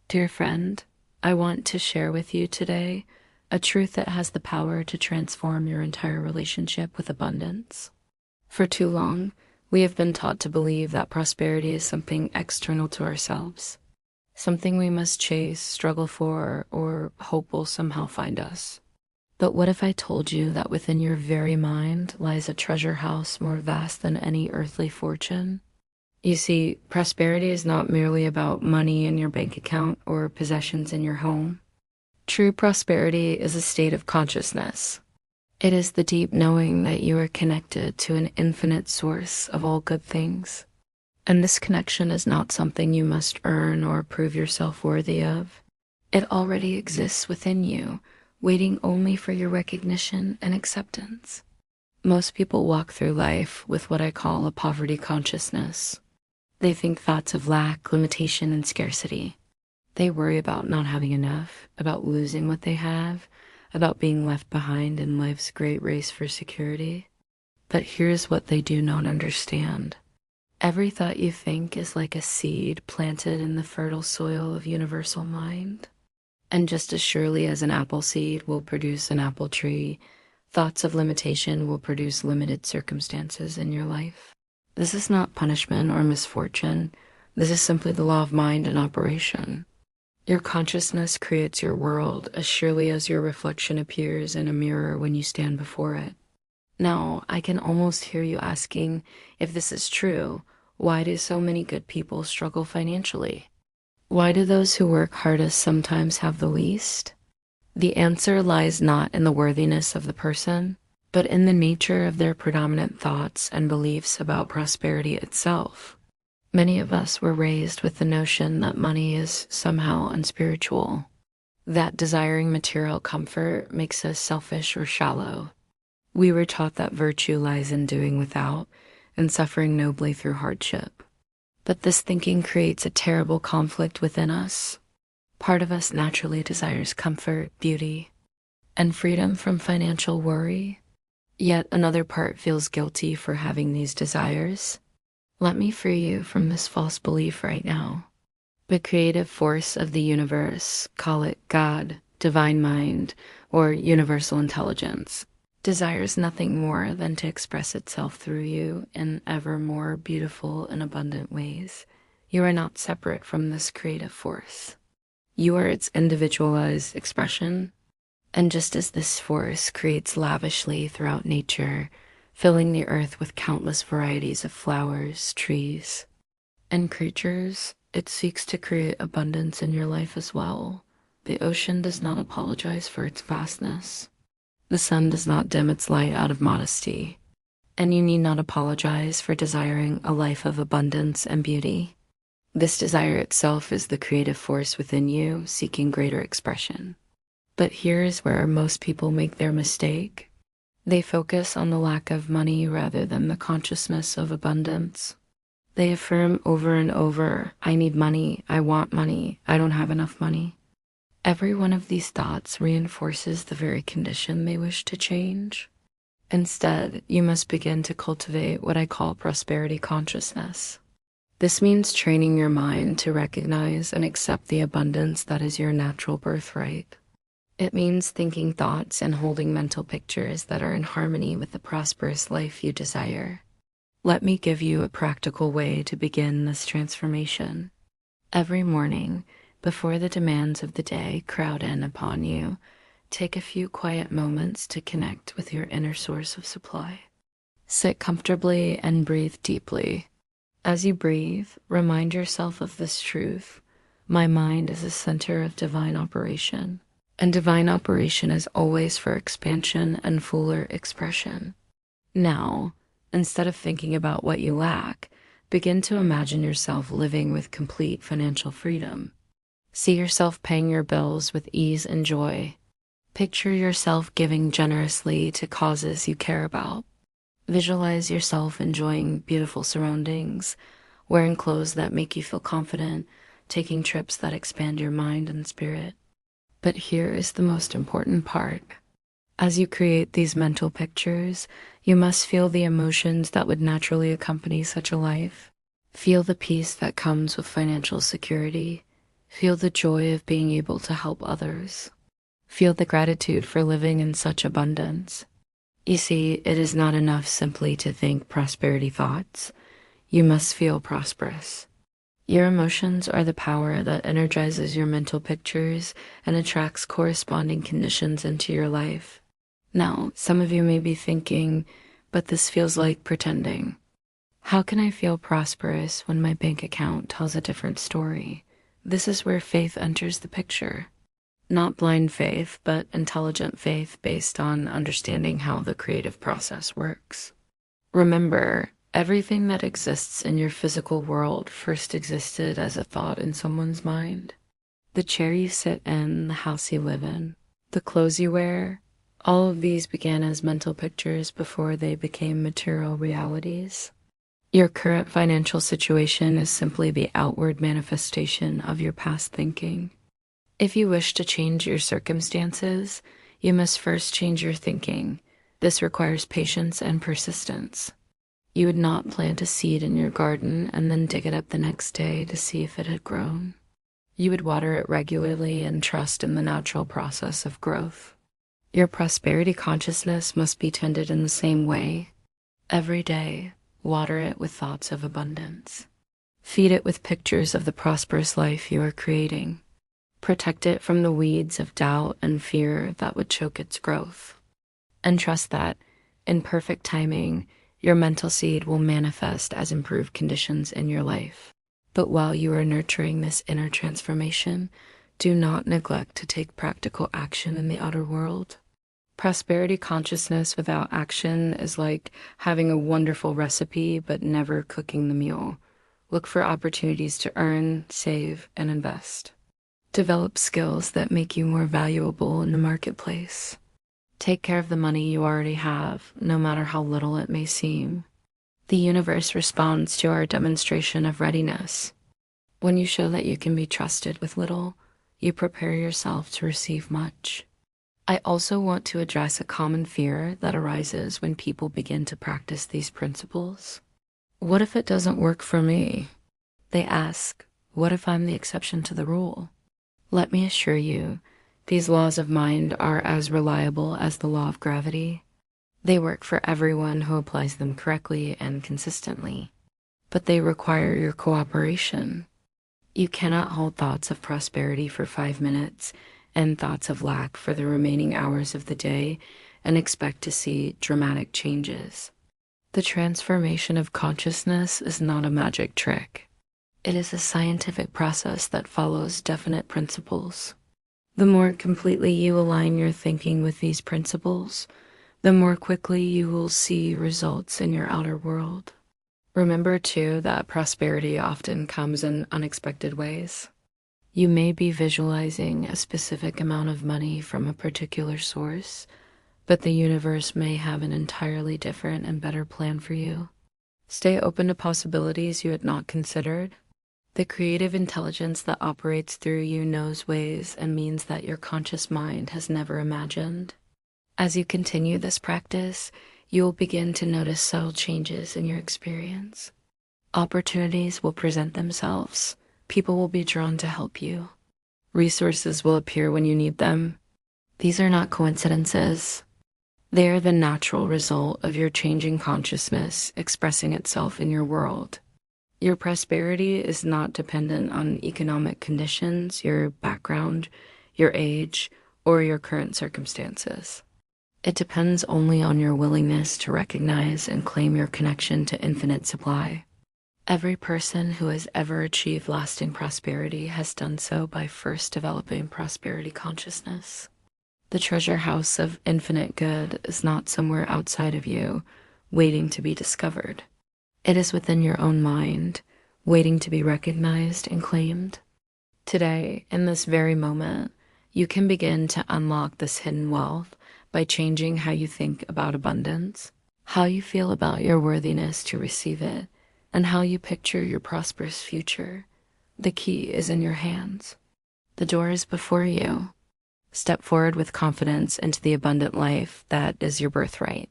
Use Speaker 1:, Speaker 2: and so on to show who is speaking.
Speaker 1: Dear friend, I want to share with you today a truth that has the power to transform your entire relationship with abundance. For too long, we have been taught to believe that prosperity is something external to ourselves, something we must chase, struggle for, or hope will somehow find us. But what if I told you that within your very mind lies a treasure house more vast than any earthly fortune? You see, prosperity is not merely about money in your bank account or possessions in your home. True prosperity is a state of consciousness. It is the deep knowing that you are connected to an infinite source of all good things. And this connection is not something you must earn or prove yourself worthy of. It already exists within you, waiting only for your recognition and acceptance. Most people walk through life with what I call a poverty consciousness. They think thoughts of lack, limitation, and scarcity. They worry about not having enough, about losing what they have, about being left behind in life's great race for security. But here's what they do not understand. Every thought you think is like a seed planted in the fertile soil of universal mind. And just as surely as an apple seed will produce an apple tree, thoughts of limitation will produce limited circumstances in your life. This is not punishment or misfortune. This is simply the law of mind in operation. Your consciousness creates your world as surely as your reflection appears in a mirror when you stand before it. Now, I can almost hear you asking, if this is true, why do so many good people struggle financially? Why do those who work hardest sometimes have the least? The answer lies not in the worthiness of the person, but in the nature of their predominant thoughts and beliefs about prosperity itself. Many of us were raised with the notion that money is somehow unspiritual, that desiring material comfort makes us selfish or shallow. We were taught that virtue lies in doing without and suffering nobly through hardship. But this thinking creates a terrible conflict within us. Part of us naturally desires comfort, beauty, and freedom from financial worry. Yet another part feels guilty for having these desires. Let me free you from this false belief right now. The creative force of the universe, call it God, divine mind, or universal intelligence, desires nothing more than to express itself through you in ever more beautiful and abundant ways. You are not separate from this creative force. You are its individualized expression. And just as this force creates lavishly throughout nature, filling the earth with countless varieties of flowers, trees, and creatures, it seeks to create abundance in your life as well. The ocean does not apologize for its vastness. The sun does not dim its light out of modesty. And you need not apologize for desiring a life of abundance and beauty. This desire itself is the creative force within you seeking greater expression. But here's where most people make their mistake. They focus on the lack of money rather than the consciousness of abundance. They affirm over and over, I need money, I want money, I don't have enough money. Every one of these thoughts reinforces the very condition they wish to change. Instead, you must begin to cultivate what I call prosperity consciousness. This means training your mind to recognize and accept the abundance that is your natural birthright. It means thinking thoughts and holding mental pictures that are in harmony with the prosperous life you desire. Let me give you a practical way to begin this transformation. Every morning, before the demands of the day crowd in upon you, take a few quiet moments to connect with your inner source of supply. Sit comfortably and breathe deeply. As you breathe, remind yourself of this truth. My mind is a center of divine operation. And divine operation is always for expansion and fuller expression. Now, instead of thinking about what you lack, begin to imagine yourself living with complete financial freedom. See yourself paying your bills with ease and joy. Picture yourself giving generously to causes you care about. Visualize yourself enjoying beautiful surroundings, wearing clothes that make you feel confident, taking trips that expand your mind and spirit. But here is the most important part. As you create these mental pictures, you must feel the emotions that would naturally accompany such a life. Feel the peace that comes with financial security. Feel the joy of being able to help others. Feel the gratitude for living in such abundance. You see, it is not enough simply to think prosperity thoughts. You must feel prosperous. Your emotions are the power that energizes your mental pictures and attracts corresponding conditions into your life. Now, some of you may be thinking, but this feels like pretending. How can I feel prosperous when my bank account tells a different story? This is where faith enters the picture. Not blind faith, but intelligent faith based on understanding how the creative process works. Remember, everything that exists in your physical world first existed as a thought in someone's mind. The chair you sit in, the house you live in, the clothes you wear, all of these began as mental pictures before they became material realities. Your current financial situation is simply the outward manifestation of your past thinking. If you wish to change your circumstances, you must first change your thinking. This requires patience and persistence. You would not plant a seed in your garden and then dig it up the next day to see if it had grown. You would water it regularly and trust in the natural process of growth. Your prosperity consciousness must be tended in the same way. Every day, water it with thoughts of abundance. Feed it with pictures of the prosperous life you are creating. Protect it from the weeds of doubt and fear that would choke its growth. And trust that, in perfect timing, your mental seed will manifest as improved conditions in your life. But while you are nurturing this inner transformation, do not neglect to take practical action in the outer world. Prosperity consciousness without action is like having a wonderful recipe but never cooking the meal. Look for opportunities to earn, save, and invest. Develop skills that make you more valuable in the marketplace. Take care of the money you already have, no matter how little it may seem. The universe responds to our demonstration of readiness. When you show that you can be trusted with little, you prepare yourself to receive much. I also want to address a common fear that arises when people begin to practice these principles. What if it doesn't work for me? They ask, what if I'm the exception to the rule? Let me assure you, these laws of mind are as reliable as the law of gravity. They work for everyone who applies them correctly and consistently, but they require your cooperation. You cannot hold thoughts of prosperity for 5 minutes and thoughts of lack for the remaining hours of the day and expect to see dramatic changes. The transformation of consciousness is not a magic trick. It is a scientific process that follows definite principles. The more completely you align your thinking with these principles, the more quickly you will see results in your outer world. Remember, too, that prosperity often comes in unexpected ways. You may be visualizing a specific amount of money from a particular source, but the universe may have an entirely different and better plan for you. Stay open to possibilities you had not considered. The creative intelligence that operates through you knows ways and means that your conscious mind has never imagined. As you continue this practice, you will begin to notice subtle changes in your experience. Opportunities will present themselves. People will be drawn to help you. Resources will appear when you need them. These are not coincidences. They are the natural result of your changing consciousness expressing itself in your world. Your prosperity is not dependent on economic conditions, your background, your age, or your current circumstances. It depends only on your willingness to recognize and claim your connection to infinite supply. Every person who has ever achieved lasting prosperity has done so by first developing prosperity consciousness. The treasure house of infinite good is not somewhere outside of you, waiting to be discovered. It is within your own mind, waiting to be recognized and claimed. Today, in this very moment, you can begin to unlock this hidden wealth by changing how you think about abundance, how you feel about your worthiness to receive it, and how you picture your prosperous future. The key is in your hands. The door is before you. Step forward with confidence into the abundant life that is your birthright.